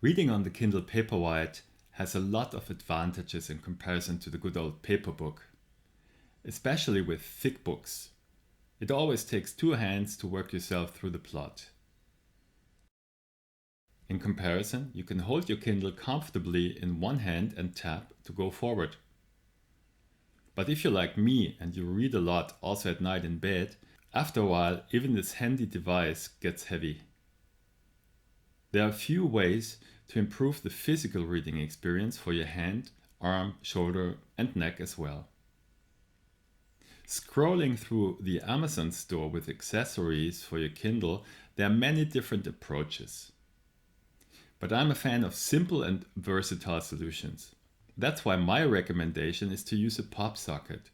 Reading on the Kindle Paperwhite has a lot of advantages in comparison to the good old paper book, especially with thick books. It always takes two hands to work yourself through the plot. In comparison, you can hold your Kindle comfortably in one hand and tap to go forward. But if you're like me and you read a lot also at night in bed, after a while even this handy device gets heavy. There are a few ways to improve the physical reading experience for your hand, arm, shoulder and neck as well. Scrolling through the Amazon store with accessories for your Kindle, there are many different approaches. But I'm a fan of simple and versatile solutions. That's why my recommendation is to use a pop socket,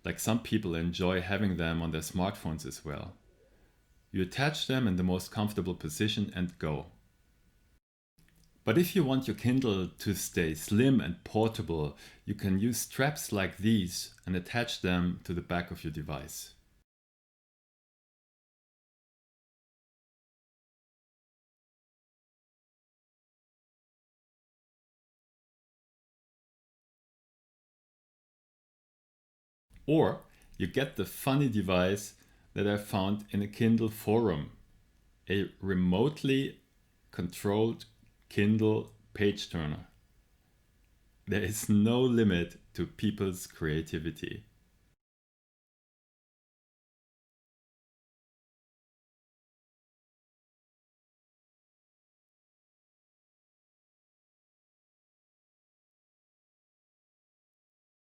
like some people enjoy having them on their smartphones as well. You attach them in the most comfortable position and go. But if you want your Kindle to stay slim and portable, you can use straps like these and attach them to the back of your device. Or you get the funny device that I found in a Kindle forum, a remotely controlled Kindle page turner. There is no limit to people's creativity.